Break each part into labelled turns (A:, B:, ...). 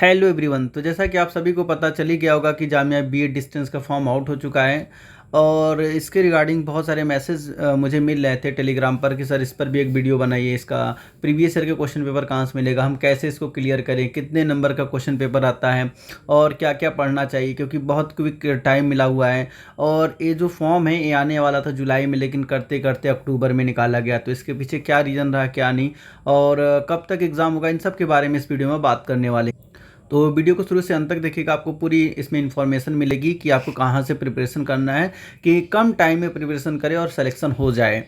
A: Hello everyone. तो जैसा कि आप सभी को पता चल ही गया होगा कि जामिया बीएड डिस्टेंस का फॉर्म आउट हो चुका है और इसके रिगार्डिंग बहुत सारे मैसेज मुझे मिल रहे थे टेलीग्राम पर कि सर इस पर भी एक वीडियो बनाइए, इसका प्रीवियस ईयर के क्वेश्चन पेपर कहाँ से मिलेगा, हम कैसे इसको क्लियर करें, कितने नंबर का क्वेश्चन पेपर आता है और क्या क्या पढ़ना चाहिए, क्योंकि बहुत क्विक टाइम मिला हुआ है। और ये जो फॉर्म है ये आने वाला था जुलाई में, लेकिन करते करते अक्टूबर में निकाला गया। तो इसके पीछे क्या रीज़न रहा क्या नहीं और कब तक एग्ज़ाम होगा, इन सब के बारे में इस वीडियो में बात करने वाले। तो वीडियो को शुरू से अंत तक देखिएगा, आपको पूरी इसमें इन्फॉर्मेशन मिलेगी कि आपको कहाँ से प्रिपरेशन करना है कि कम टाइम में प्रिपरेशन करें और सिलेक्शन हो जाए।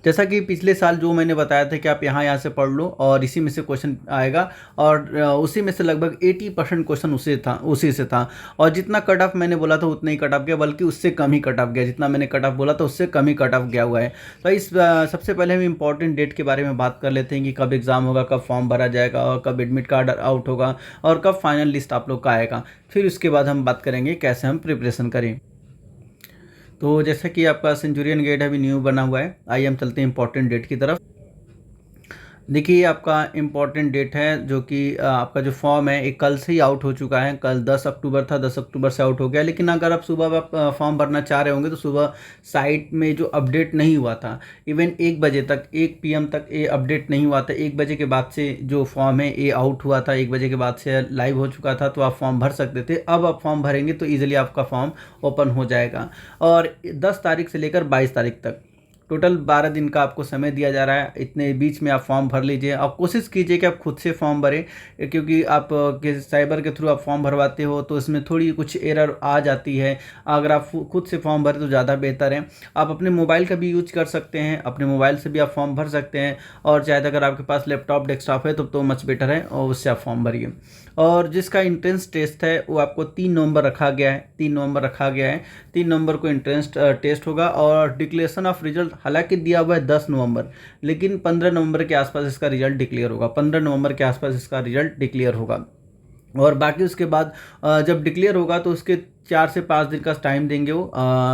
A: जैसा कि पिछले साल जो मैंने बताया था कि आप यहाँ से पढ़ लो और इसी में से क्वेश्चन आएगा और उसी में से लगभग 80% क्वेश्चन उसी से था और जितना कट ऑफ मैंने बोला था उतना ही कट ऑफ गया, बल्कि उससे कम ही कट ऑफ गया। जितना मैंने कट ऑफ बोला था उससे कम ही कट ऑफ गया हुआ है। तो इस सबसे पहले हम इंपॉर्टेंट डेट के बारे में बात कर लेते हैं कि कब एग्ज़ाम होगा, कब फॉर्म भरा जाएगा और कब एडमिट कार्ड आउट होगा और कब फाइनल लिस्ट आप लोग का आएगा। फिर उसके बाद हम बात करेंगे कैसे हम प्रिपरेशन करें। तो जैसा कि आपका सेंचुरियन गेट अभी न्यू बना हुआ है, आइए हम चलते हैं इंपॉर्टेंट डेट की तरफ। देखिए आपका इम्पॉर्टेंट डेट है जो कि आपका जो फॉर्म है एक कल से ही आउट हो चुका है। कल 10 अक्टूबर था, 10 अक्टूबर से आउट हो गया। लेकिन अगर आप सुबह आप फॉर्म भरना चाह रहे होंगे तो सुबह साइट में जो अपडेट नहीं हुआ था, इवन 1 बजे तक 1 PM तक ये अपडेट नहीं हुआ था। 1 बजे के बाद से जो फॉर्म है ये आउट हुआ था, 1 बजे के बाद से लाइव हो चुका था, तो आप फॉर्म भर सकते थे। अब आप फॉर्म भरेंगे तो ईजिली आपका फॉर्म ओपन हो जाएगा और 10 तारीख से लेकर 22 तारीख तक टोटल 12 दिन का आपको समय दिया जा रहा है। इतने बीच में आप फॉर्म भर लीजिए और कोशिश कीजिए कि आप खुद से फॉर्म भरें, क्योंकि आप के साइबर के थ्रू आप फॉर्म भरवाते हो तो इसमें थोड़ी कुछ एरर आ जाती है। अगर आप खुद से फॉर्म भरें तो ज़्यादा बेहतर है। आप अपने मोबाइल का भी यूज कर सकते हैं, अपने मोबाइल से भी आप फॉर्म भर सकते हैं और चाहे अगर आपके पास लैपटॉप डेस्कटॉप है तो मच बेटर है और उससे आप फॉर्म भरिए। और जिसका इंट्रेंस टेस्ट है वो आपको 3 नवंबर रखा गया है। 3 नवंबर रखा गया है, 3 नवंबर को इंट्रेंस टेस्ट होगा और डिक्लेरेशन ऑफ रिजल्ट हालांकि दिया हुआ है 10 नवंबर, लेकिन 15 नवंबर के आसपास इसका रिजल्ट डिक्लेयर होगा। 15 नवंबर के आसपास इसका रिजल्ट डिक्लेयर होगा और बाकी उसके बाद जब डिक्लेयर होगा तो उसके 4 से 5 दिन का टाइम देंगे वो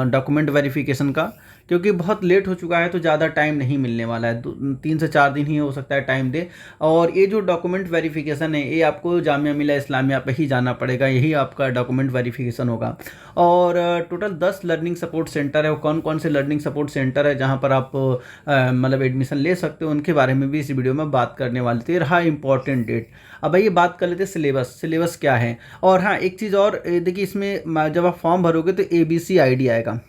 A: डॉक्यूमेंट वेरिफिकेशन का, क्योंकि बहुत लेट हो चुका है तो ज़्यादा टाइम नहीं मिलने वाला है। 3 से 4 दिन ही हो सकता है टाइम दे। और ये जो डॉक्यूमेंट वेरिफिकेशन है ये आपको जामिया मिलिया इस्लामिया पे ही जाना पड़ेगा, यही आपका डॉक्यूमेंट वेरिफिकेशन होगा। और टोटल 10 लर्निंग सपोर्ट सेंटर है। वो कौन कौन से लर्निंग सपोर्ट सेंटर है जहाँ पर आप मतलब एडमिशन ले सकते हो, उनके बारे में भी इस वीडियो में बात करने वाले थे। रहा इंपॉर्टेंट डेट। अब आइए बात कर लेते हैं सिलेबस क्या है। और हाँ, एक चीज़ और देखिए, इसमें जब आप फॉर्म भरोगे तो ABC ID आएगा।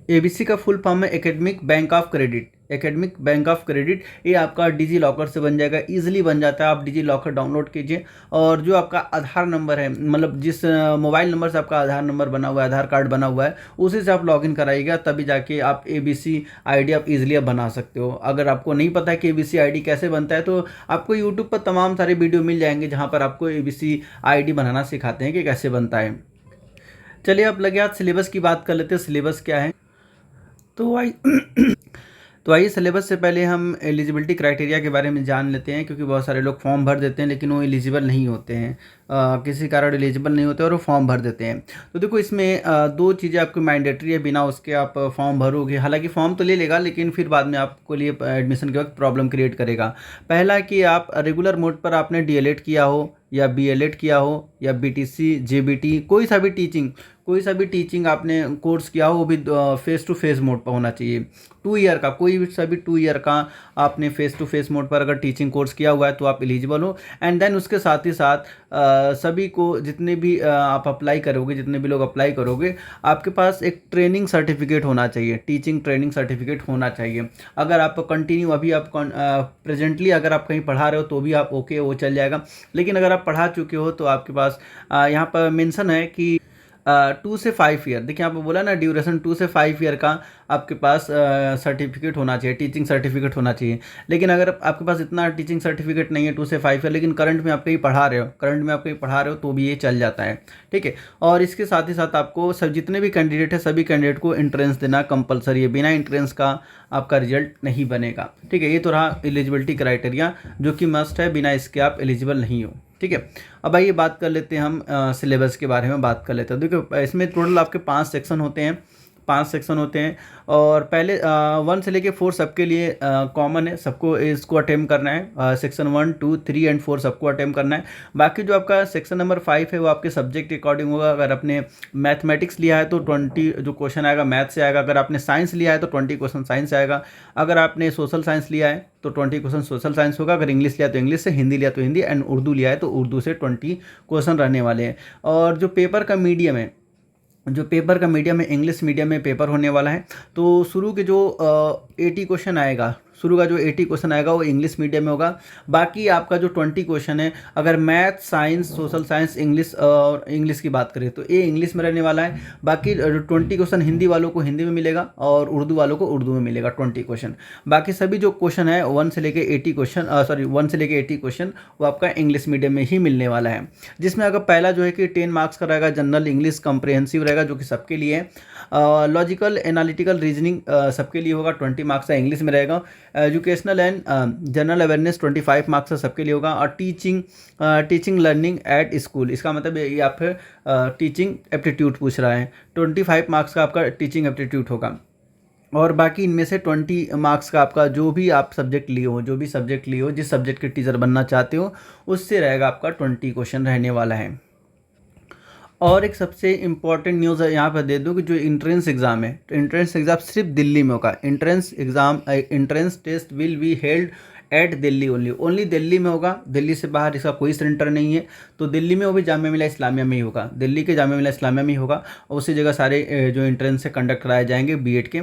A: ABC का फुल फॉर्म है academic bank of credit. Academic bank of credit ये आपका डिजी लॉकर से बन जाएगा, इजीली बन जाता है। आप डिजी लॉकर डाउनलोड कीजिए और जो आपका आधार नंबर है, मतलब जिस मोबाइल नंबर से आपका आधार नंबर बना हुआ है, आधार कार्ड बना हुआ है, उसी से आप लॉगिन कराइएगा, तभी जाके आप ABC ID आप इजीली बना सकते हो। अगर आपको नहीं पता है कि ABC ID कैसे बनता है तो आपको यूट्यूब पर तमाम सारे वीडियो मिल जाएंगे जहाँ पर आपको ABC ID बनाना सिखाते हैं कि कैसे बनता है। चलिए अब लगे आज सिलेबस की बात कर लेते हैं। सिलेबस क्या है तो आई तो आइए सिलेबस से पहले हम एलिजिबिलिटी क्राइटेरिया के बारे में जान लेते हैं, क्योंकि बहुत सारे लोग फॉर्म भर देते हैं लेकिन वो एलिजिबल नहीं होते हैं। किसी कारण एलिजिबल नहीं होते और वो फॉर्म भर देते हैं। तो देखो इसमें 2 चीज़ें आपको मैंडेटरी है, बिना उसके आप फॉर्म भरोगे, हालांकि फॉर्म तो ले लेगा लेकिन फिर बाद में आपको लिए एडमिशन के वक्त प्रॉब्लम क्रिएट करेगा। पहला कि आप रेगुलर मोड पर आपने DLED किया हो या BLED किया हो या BTC JBT कोई सा भी टीचिंग आपने कोर्स किया हो, वो भी फेस टू फेस मोड पर होना चाहिए। 2 ईयर का कोई भी सभी 2 ईयर का आपने फेस टू फेस मोड पर अगर टीचिंग कोर्स किया हुआ है तो आप एलिजिबल हो। एंड देन उसके साथ ही साथ सभी को जितने भी आप अप्लाई करोगे, जितने भी लोग अप्लाई करोगे, आपके पास एक ट्रेनिंग सर्टिफिकेट होना चाहिए, टीचिंग ट्रेनिंग सर्टिफिकेट होना चाहिए। अगर आप कंटिन्यू अभी आप प्रेजेंटली अगर आप कहीं पढ़ा रहे हो तो भी आप ओके, वो चल जाएगा। लेकिन अगर आप पढ़ा चुके हो तो आपके पास यहाँ पर मेंशन है कि 2 से 5 ईयर, देखिए आपको बोला ना ड्यूरेशन 2 से 5 ईयर का आपके पास सर्टिफिकेट होना चाहिए, टीचिंग सर्टिफिकेट होना चाहिए। लेकिन अगर आपके पास इतना टीचिंग सर्टिफिकेट नहीं है 2 से 5 ईयर, लेकिन करंट में आप कहीं पढ़ा रहे हो तो भी ये चल जाता है, ठीक है। और इसके साथ ही साथ आपको सब जितने भी कैंडिडेट है सभी कैंडिडेट को एंट्रेंस देना कंपलसरी है, बिना एंट्रेंस का आपका रिजल्ट नहीं बनेगा, ठीक है। ये तो रहा एलिजिबिलिटी क्राइटेरिया जो कि मस्ट है, बिना इसके आप एलिजिबल नहीं हो, ठीक है। अब आइए बात कर लेते हैं हम सिलेबस के बारे में बात कर लेते हैं। देखो इसमें टोटल आपके 5 सेक्शन होते हैं। 5 सेक्शन होते हैं और पहले 1 से लेके 4 सबके लिए कॉमन है, सबको इसको अटेम्प्ट करना है। सेक्शन 1, 2, 3 एंड 4 सबको अटेम्प्ट करना है। बाकी जो आपका सेक्शन नंबर 5 है वो आपके सब्जेक्ट के अकॉर्डिंग होगा। अगर आपने मैथमेटिक्स लिया है तो 20 जो क्वेश्चन आएगा मैथ से आएगा। अगर आपने साइंस लिया है तो 20 क्वेश्चन साइंस से आएगा। अगर आपने सोशल साइंस लिया है तो 20 क्वेश्चन सोशल साइंस होगा। अगर इंग्लिश लिया तो इंग्लिश से, हिंदी लिया तो हिंदी एंड उर्दू लिया है तो उर्दू से 20 क्वेश्चन रहने वाले हैं। और जो पेपर का मीडियम है, इंग्लिश मीडियम में पेपर होने वाला है। तो शुरू के जो 80 क्वेश्चन आएगा, शुरू का जो 80 क्वेश्चन आएगा वो इंग्लिश मीडियम में होगा। बाकी आपका जो 20 क्वेश्चन है, अगर math, science, social science, English और इंग्लिश की बात करें तो ये इंग्लिश में रहने वाला है। बाकी 20 क्वेश्चन हिंदी वालों को हिंदी में मिलेगा और उर्दू वालों को उर्दू में मिलेगा 20 क्वेश्चन। बाकी सभी जो क्वेश्चन है 1 से लेके 80 क्वेश्चन वो आपका इंग्लिश मीडियम में ही मिलने वाला है। जिसमें अगर पहला जो है कि 10 मार्क्स का रहेगा, जनरल इंग्लिश कॉम्प्रिहेंसिव रहेगा जो कि सबके लिए है। लॉजिकल एनालिटिकल रीजनिंग सबके लिए होगा, 20 मार्क्स का इंग्लिश में रहेगा। Educational and general awareness 25 marks का सबके लिए होगा। और टीचिंग लर्निंग एट स्कूल, इसका मतलब ये आप टीचिंग एप्टीट्यूड पूछ रहा है, 25 मार्क्स का आपका टीचिंग एप्टीट्यूड होगा। और बाकी इनमें से 20 मार्क्स का आपका जो भी आप सब्जेक्ट लिए हो, जिस सब्जेक्ट के टीचर बनना चाहते हो उससे रहेगा आपका 20 क्वेश्चन रहने वाला है। और एक सबसे इम्पॉर्टेंट न्यूज़ है यहाँ पर दे दूँ कि जो इंट्रेंस एग्ज़ाम है, तो इंट्रेंस एग्ज़ाम सिर्फ दिल्ली में होगा। Entrance test will be held at Delhi only Delhi में होगा। दिल्ली से बाहर इसका कोई सेंटर नहीं है। तो दिल्ली में वो भी जामिया मिलिया इस्लामिया में ही होगा, दिल्ली के जामिया मिलिया इस्लामिया में ही होगा। और उसी जगह सारे जो इंट्रेंस से कंडक्ट कराए जाएंगे बीएड के।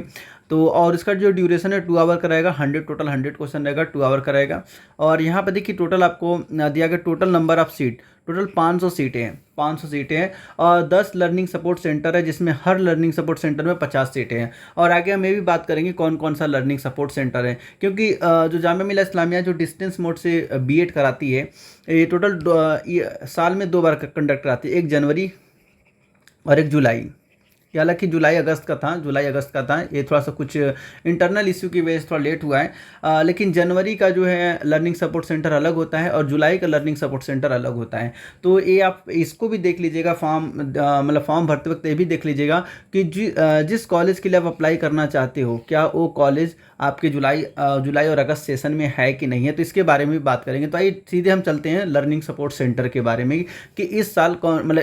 A: तो और इसका जो ड्यूरेशन है 2 आवर का रहेगा। 100 क्वेश्चन रहेगा, 2 आवर का रहेगा। और यहाँ पर देखिए टोटल आपको दिया गया total number of seat, total 500 सीटें हैं, 500 सीटें हैं। और 10 लर्निंग सपोर्ट सेंटर है जिसमें हर लर्निंग सपोर्ट सेंटर में 50 सीटें हैं। और आगे हम ये भी बात करेंगे कौन कौन सा लर्निंग सपोर्ट सेंटर है, क्योंकि जो जामिया मिलिया इस्लामिया जो डिस्टेंस मोड से बीएड कराती है, ये टोटल साल में 2 बार कंडक्ट कराती है, 1 जनवरी और 1 जुलाई। हालांकि जुलाई अगस्त का था, ये थोड़ा सा कुछ इंटरनल इश्यू की वजह से थोड़ा लेट हुआ है। लेकिन जनवरी का जो है लर्निंग सपोर्ट सेंटर अलग होता है और जुलाई का लर्निंग सपोर्ट सेंटर अलग होता है। तो ये आप इसको भी देख लीजिएगा, फॉर्म भरते वक्त ये भी देख लीजिएगा कि जिस कॉलेज के लिए आप अप्लाई करना चाहते हो क्या वो कॉलेज आपके जुलाई और अगस्त सेशन में है कि नहीं है। तो इसके बारे में भी बात करेंगे। तो आइए सीधे हम चलते हैं लर्निंग सपोर्ट सेंटर के बारे में कि इस साल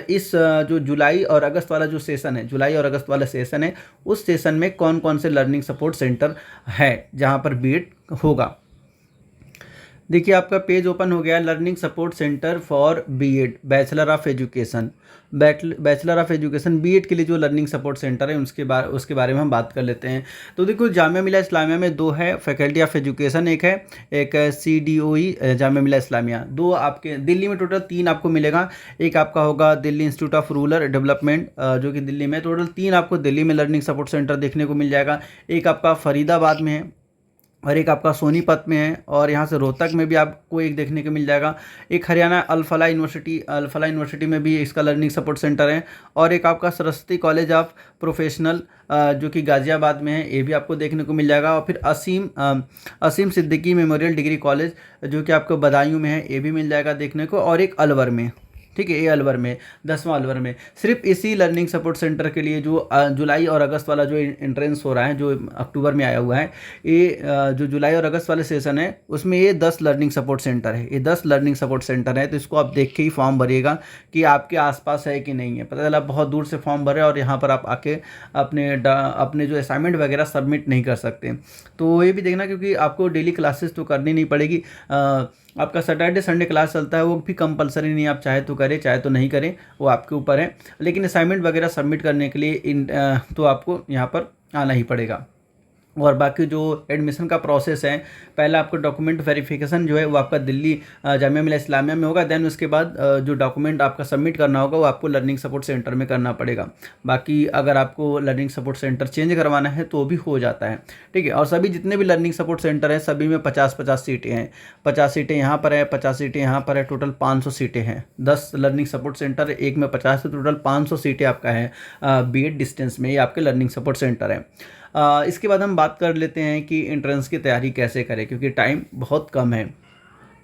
A: इस जो जुलाई और अगस्त वाला जो सेशन है, जुलाई और अगस्त वाला सेशन है, उस सेशन में कौन कौन से लर्निंग सपोर्ट सेंटर है जहां पर बीएड होगा। देखिए आपका पेज ओपन हो गया, learning support centre for BEd bachelor of education. BEd के लिए जो लर्निंग सपोर्ट सेंटर है उसके बारे में हम बात कर लेते हैं। तो देखो जामिया मिलिया इस्लामिया में 2 है, फैकल्टी ऑफ एजुकेशन एक है CDOE जामिया मिलिया इस्लामिया। 2 आपके दिल्ली में टोटल 3 आपको मिलेगा। एक आपका होगा Delhi institute of rural development जो कि दिल्ली में, टोटल 3 आपको दिल्ली में लर्निंग सपोर्ट सेंटर देखने को मिल जाएगा। एक आपका फरीदाबाद में है और एक आपका सोनीपत में है और यहाँ से रोहतक में भी आपको एक देखने को मिल जाएगा। एक हरियाणा अल-फलाह यूनिवर्सिटी में भी इसका लर्निंग सपोर्ट सेंटर है। और एक आपका सरस्वती कॉलेज ऑफ प्रोफेशनल जो कि गाज़ियाबाद में है, ये भी आपको देखने को मिल जाएगा। और फिर असीम सिद्दीकी मेमोरियल डिग्री कॉलेज जो कि आपको बदायूं में है, ये भी मिल जाएगा देखने को। और एक अलवर में, ठीक है, ये अलवर में 10वां अलवर में। सिर्फ इसी लर्निंग सपोर्ट सेंटर के लिए जो जुलाई और अगस्त वाला जो एंट्रेंस हो रहा है, जो अक्टूबर में आया हुआ है, ये जो जुलाई और अगस्त वाले सेशन है उसमें ये 10 लर्निंग सपोर्ट सेंटर है। ये 10 लर्निंग सपोर्ट सेंटर है। तो इसको आप देख के ही फॉर्म भरिएगा कि आपके आसपास है कि नहीं है। पता चला बहुत दूर से फॉर्म भरे और यहाँ पर आप आके अपने जो असाइनमेंट वगैरह सबमिट नहीं कर सकते। तो ये भी देखना, क्योंकि आपको डेली क्लासेस तो करनी नहीं पड़ेगी। आपका सैटरडे संडे क्लास चलता है, वो भी कंपलसरी नहीं, आप चाहे तो करें चाहे तो नहीं करें, वो आपके ऊपर है। लेकिन असाइनमेंट वगैरह सबमिट करने के लिए तो आपको यहाँ पर आना ही पड़ेगा। और बाकी जो एडमिशन का प्रोसेस है, पहला आपका डॉक्यूमेंट वेरिफिकेशन जो है वो आपका दिल्ली जामिया मिलिया इस्लामिया में होगा। देन उसके बाद जो डॉक्यूमेंट आपका सबमिट करना होगा वो आपको लर्निंग सपोर्ट सेंटर में करना पड़ेगा। बाकी अगर आपको लर्निंग सपोर्ट सेंटर चेंज करवाना है तो भी हो जाता है, ठीक है। और सभी जितने भी लर्निंग सपोर्ट सेंटर हैं सभी में 50-50 सीटें हैं। 50 सीटें यहाँ पर है, 50 सीटें यहाँ पर है, टोटल 500 सीटें हैं। 10 लर्निंग सपोर्ट सेंटर, एक में 50 है, टोटल 500 सीटें आपका है बीएड डिस्टेंस में। ये आपके लर्निंग सपोर्ट सेंटर है। इसके बाद हम बात कर लेते हैं कि एंट्रेंस की तैयारी कैसे करें, क्योंकि टाइम बहुत कम है।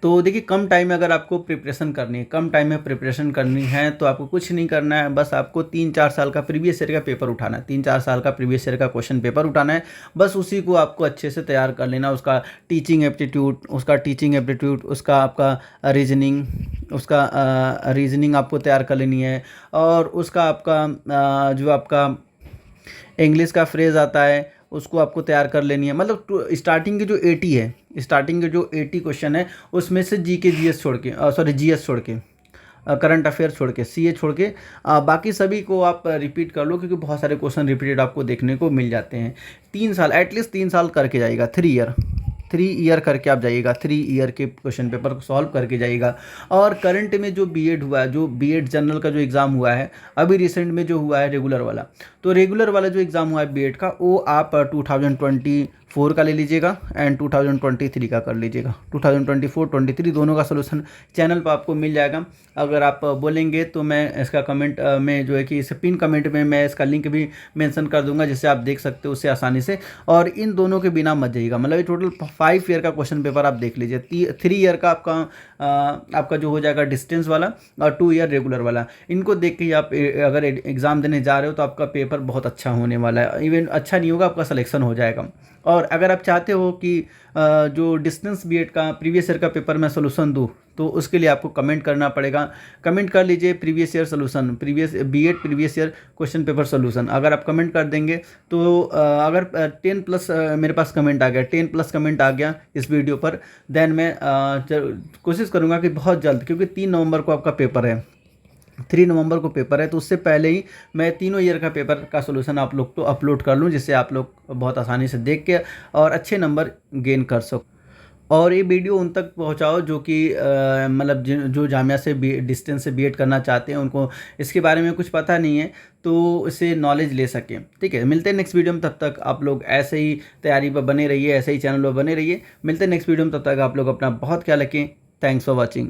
A: तो देखिए कम टाइम में अगर आपको प्रिपरेशन करनी है, कम टाइम में प्रिपरेशन करनी है तो आपको कुछ नहीं करना है, बस आपको 3-4 साल का प्रीवियस ईयर का पेपर उठाना है, 3-4 साल का प्रीवियस ईयर का क्वेश्चन पेपर उठाना है। बस उसी को आपको अच्छे से तैयार कर लेना, उसका टीचिंग एप्टीट्यूड, उसका आपका रीजनिंग, उसका रीजनिंग आपको तैयार कर लेनी है, और उसका आपका जो आपका इंग्लिश का फ्रेज़ आता है उसको आपको तैयार कर लेनी है। मतलब स्टार्टिंग के जो 80 है, स्टार्टिंग के जो 80 क्वेश्चन है उसमें से जीके जीएस छोड़ के, सॉरी जीएस छोड़ के, करंट अफेयर छोड़ के, सीए छोड़ के, बाकी सभी को आप रिपीट कर लो, क्योंकि बहुत सारे क्वेश्चन रिपीटेड आपको देखने को मिल जाते हैं। 3 साल, एटलीस्ट 3 साल करके जाइएगा, 3 ईयर करके आप जाइएगा, 3 ईयर के क्वेश्चन पेपर को सॉल्व करके जाइएगा। और करंट में जो बीएड हुआ है, जो बीएड जनरल का जो एग्ज़ाम हुआ है अभी रिसेंट में जो हुआ है रेगुलर वाला, तो रेगुलर वाला जो एग्ज़ाम हुआ है बीएड का, वो आप 2024 का ले लीजिएगा एंड 2023 का कर लीजिएगा। 2024-23 दोनों का सोल्यूशन चैनल पर आपको मिल जाएगा। अगर आप बोलेंगे तो मैं इसका कमेंट में जो है कि इस पिन कमेंट में मैं इसका लिंक भी मेंशन कर दूंगा, जिससे आप देख सकते हो उससे आसानी से। और इन दोनों के बिना मत जाइएगा, मतलब ये टोटल 5 ईयर का क्वेश्चन पेपर आप देख लीजिए। 3 ईयर का आपका जो हो जाएगा डिस्टेंस वाला, और 2 ईयर रेगुलर वाला। इनको देख के ही आप अगर एग्ज़ाम देने जा रहे हो तो आपका पेपर बहुत अच्छा होने वाला है। इवन अच्छा नहीं होगा, आपका सिलेक्शन हो जाएगा। और अगर आप चाहते हो कि जो डिस्टेंस बीएड का प्रीवियस ईयर का पेपर मैं सोल्यूशन दूँ, तो उसके लिए आपको कमेंट करना पड़ेगा। कमेंट कर लीजिए previous year solution, BEd previous year question paper solution. अगर आप कमेंट कर देंगे तो अगर 10+ मेरे पास कमेंट आ गया, 10+ कमेंट आ गया इस वीडियो पर, देन मैं कोशिश करूँगा कि बहुत जल्द, क्योंकि 3 नवंबर को आपका पेपर है, 3 नवंबर को पेपर है, तो उससे पहले ही मैं तीनों ईयर का पेपर का सोल्यूशन आप लोग को अपलोड कर लूँ, जिससे आप लोग बहुत आसानी से देख के और अच्छे नंबर गेन कर सको। और ये वीडियो उन तक पहुंचाओ जो कि मतलब जो जामिया से डिस्टेंस से बीएड करना चाहते हैं, उनको इसके बारे में कुछ पता नहीं है, तो इससे नॉलेज ले सकें। ठीक है, मिलते हैं नेक्स्ट वीडियो में। तब तक आप लोग ऐसे ही तैयारी पर बने रहिए, ऐसे ही चैनल पर बने रहिए। मिलते हैं नेक्स्ट वीडियो में, तब तक आप लोग अपना बहुत ख्याल रखें। Thanks for watching.